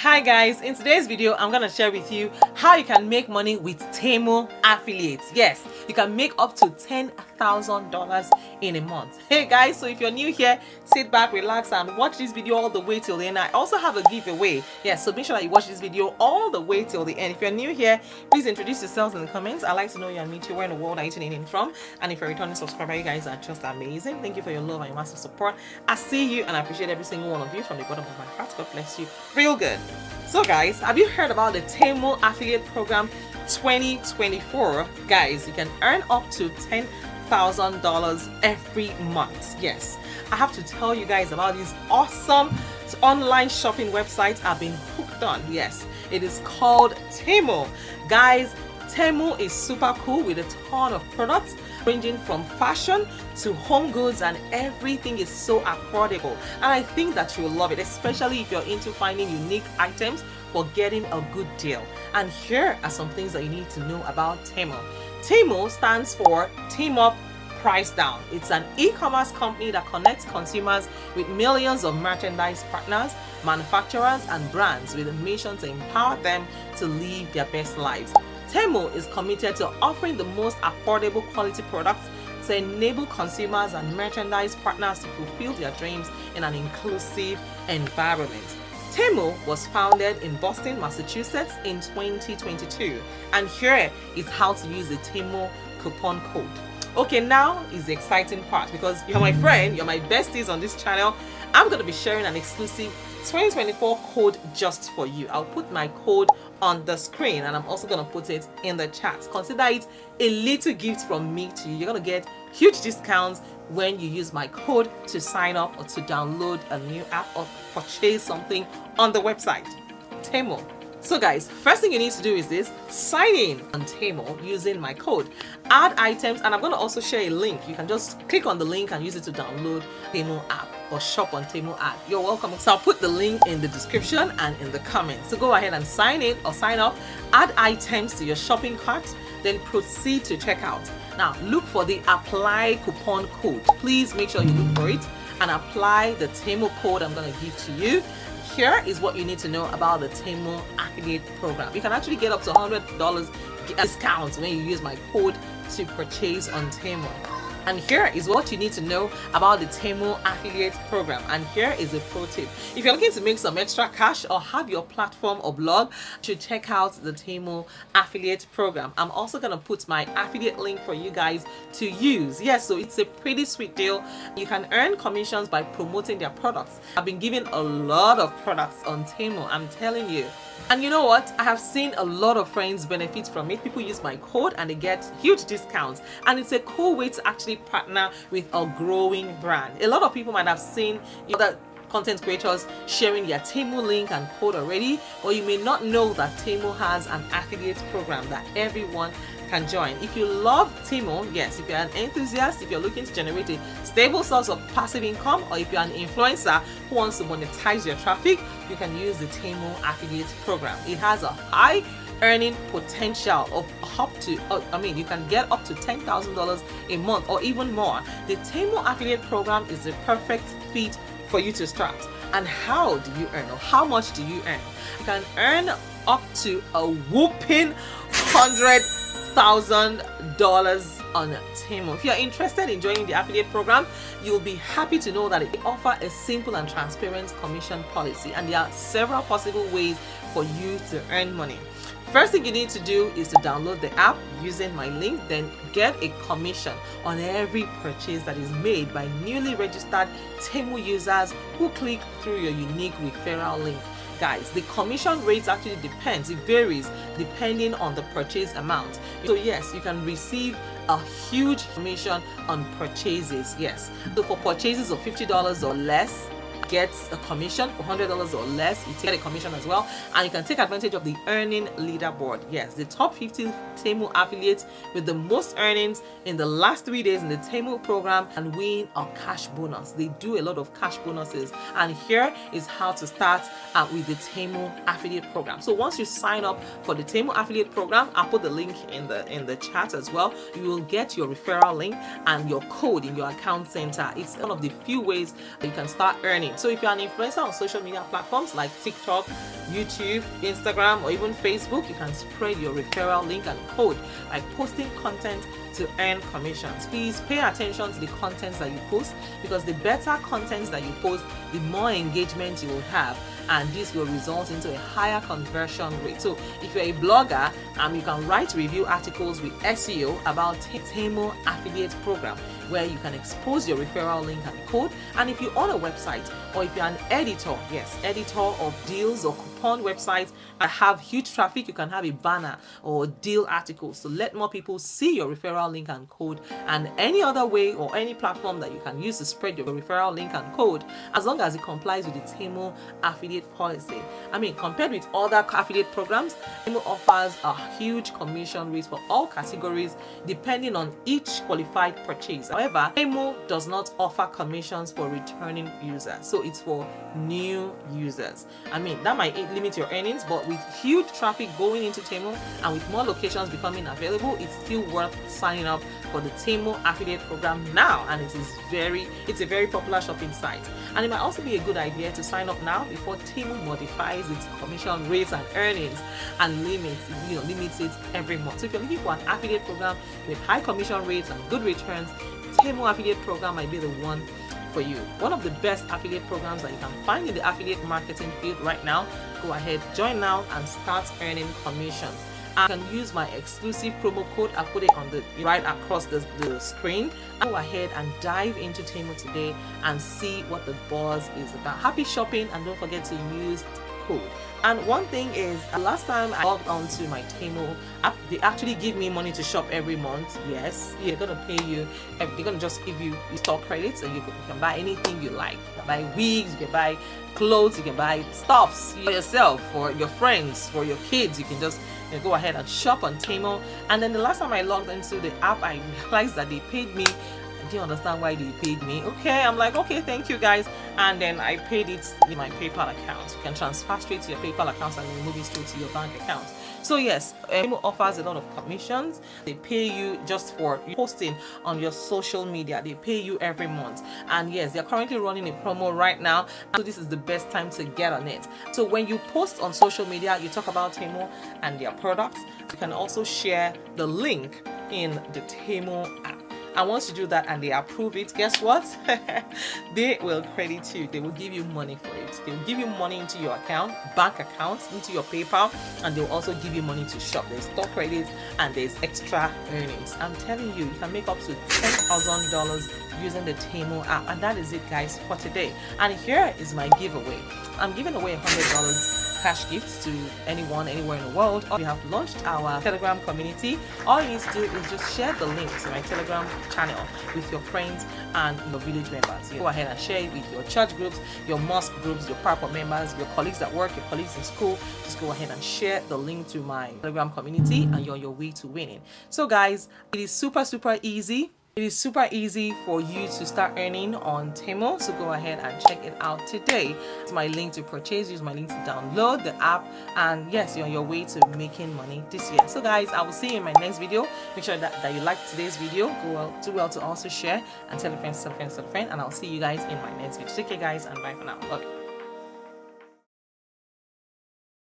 Hi guys, in today's video I'm gonna share with you how you can make money with Temu affiliates. Yes, you can make up to $10,000 in a month. Hey guys, so if you're new here, sit back, relax and watch this video all the way till the end. I also have a giveaway. Yes, so make sure that you watch this video all the way till the end. If you're new here, please introduce yourselves in the comments. I'd like to know you and meet you. Where in the world are you tuning in from? And if you're a returning subscriber, you guys are just amazing. Thank you for your love and your massive support. I see you and I appreciate every single one of you from the bottom of my heart. God bless you real good. So guys, have you heard about the Temu affiliate program 2024? Guys, you can earn up to $10,000 every month. Yes, I have to tell you guys about these awesome online shopping websites I've been hooked on. Yes, it is called Temu. Guys, Temu is super cool with a ton of products ranging from fashion to home goods, and everything is so affordable, and I think that you will love it, especially if you're into finding unique items for getting a good deal. And here are some things that you need to know about Temu. Temu stands for Team Up, Price Down. It's an e-commerce company that connects consumers with millions of merchandise partners, manufacturers and brands with a mission to empower them to live their best lives. Temu is committed to offering the most affordable quality products to enable consumers and merchandise partners to fulfill their dreams in an inclusive environment. Temu was founded in Boston, Massachusetts in 2022, and here is how to use the Temu coupon code. Okay, now is the exciting part, because you're my friend, you're my besties on this channel. I'm going to be sharing an exclusive 2024 code just for you. I'll put my code on the screen and I'm also going to put it in the chat. Consider it a little gift from me to you. You're going to get huge discounts when you use my code to sign up or to download a new app or purchase something on the website Temu. So guys, first thing you need to do is this: sign in on Temu using my code, add items, and I'm going to also share a link. You can just click on the link and use it to download Temu app or shop on Temu app. You're welcome. So I'll put the link in the description and in the comments. So go ahead and sign in or sign up, add items to your shopping cart, then proceed to checkout. Now look for the apply coupon code. Please make sure you look for it and apply the Temu code I'm going to give to you. Here is what you need to know about the Temu affiliate program. You can actually get up to $100 discount when you use my code to purchase on Temu. And here is what you need to know about the Temu affiliate program. And here is a pro tip: if you're looking to make some extra cash or have your platform or blog, you should check out the Temu affiliate program. I'm also going to put my affiliate link for you guys to use. Yes, so it's a pretty sweet deal. You can earn commissions by promoting their products. I've been given a lot of products on Temu, I'm telling you. And you know what? I have seen a lot of friends benefit from it. People use my code and they get huge discounts. And it's a cool way to actually partner with a growing brand. A lot of people might have seen other content creators sharing their Temu link and code already, but you may not know that Temu has an affiliate program that everyone can join. If you love Temu, yes, if you're an enthusiast, if you're looking to generate a stable source of passive income, or if you're an influencer who wants to monetize your traffic, you can use the Temu affiliate program. It has a high earning potential of up to, you can get up to $10,000 a month or even more. The Temu affiliate program is the perfect fit for you to start. And how do you earn, or how much do you earn? You can earn up to a whooping $100,000 on Temu. If you're interested in joining the affiliate program, you'll be happy to know that they offer a simple and transparent commission policy, and there are several possible ways for you to earn money. First thing you need to do is to download the app using my link, then get a commission on every purchase that is made by newly registered Temu users who click through your unique referral link. Guys, the commission rates actually depends. It varies depending on the purchase amount. So yes, you can receive a huge commission on purchases. Yes, so for purchases of $50 or less, gets a commission. For $100 or less, you get a commission as well, and you can take advantage of the earning leaderboard. Yes, the top 50 Temu affiliates with the most earnings in the last 3 days in the Temu program and win a cash bonus. They do a lot of cash bonuses, and here is how to start with the Temu affiliate program. So once you sign up for the Temu affiliate program, I'll put the link in the chat as well. You will get your referral link and your code in your account center. It's one of the few ways you can start earning. So if you're an influencer on social media platforms like TikTok, YouTube, Instagram, or even Facebook, you can spread your referral link and code by posting content to earn commissions. Please pay attention to the contents that you post, because the better contents that you post, the more engagement you will have, and this will result into a higher conversion rate. So if you're a blogger, you can write review articles with SEO about Temu affiliate program, where you can expose your referral link and code. And if you own a website, or if you're an editor, yes, editor of deals or coupon websites that have huge traffic, you can have a banner or deal articles to let more people see your referral link and code, and any other way or any platform that you can use to spread your referral link and code, as long as it complies with the Temu affiliate policy. Compared with other affiliate programs, Temu offers a huge commission rate for all categories depending on each qualified purchase. However, Temu does not offer commissions for returning users, so it's for new users. That might limit your earnings, but with huge traffic going into Temu and with more locations becoming available, it's still worth signing up for the Temu affiliate program now, and it's a very popular shopping site. And it might also be a good idea to sign up now before Temu modifies its commission rates and earnings and limits it every month. So if you're looking for an affiliate program with high commission rates and good returns, Temu affiliate program might be the one for you. One of the best affiliate programs that you can find in the affiliate marketing field right now. Go ahead, join now and start earning commissions. I can use my exclusive promo code. I'll put it on the right across the screen. Go ahead and dive into Temu today and see what the buzz is about. Happy shopping, and don't forget to use code. And one thing is, last time I logged onto my Temu app, they actually give me money to shop every month. Yes, they're gonna pay you. They're gonna just give you store credits, and you can buy anything you like. You can buy wigs, you can buy clothes, you can buy stuffs for yourself, for your friends, for your kids. You can just go ahead and shop on Temu. And then the last time I logged into the app, I realized that they paid me. I didn't understand why they paid me. Okay, I'm like, okay, thank you guys. And then I paid it with my PayPal account. You can transfer straight to your PayPal account and then move it straight to your bank account. So yes, Temu offers a lot of commissions. They pay you just for posting on your social media. They pay you every month. And yes, they're currently running a promo right now, so this is the best time to get on it. So when you post on social media, you talk about Temu and their products. You can also share the link in the Temu app. And once you do that and they approve it, guess what? They will credit you. They will give you money for it. They will give you money into your account, bank account, into your PayPal, and they will also give you money to shop. There's store credits and there's extra earnings. I'm telling you, you can make up to $10,000 using the Temu app. And that is it, guys, for today. And here is my giveaway. I'm giving away $100 cash gifts to anyone anywhere in the world. We have launched our Telegram community. All you need to do is just share the link to my Telegram channel with your friends and your village members. You go ahead and share it with your church groups, your mosque groups, your purple members, your colleagues at work, your colleagues in school. Just go ahead and share the link to my Telegram community, and you're on your way to winning. So guys, it is super easy. It is super easy for you to start earning on Temu, so go ahead and check it out today. It's my link to purchase, use my link to download the app, and yes, you're on your way to making money this year. So guys, I will see you in my next video. Make sure that you like today's video. Do well to also share and tell a friend, and I'll see you guys in my next video. Take care guys, and bye for now. Bye.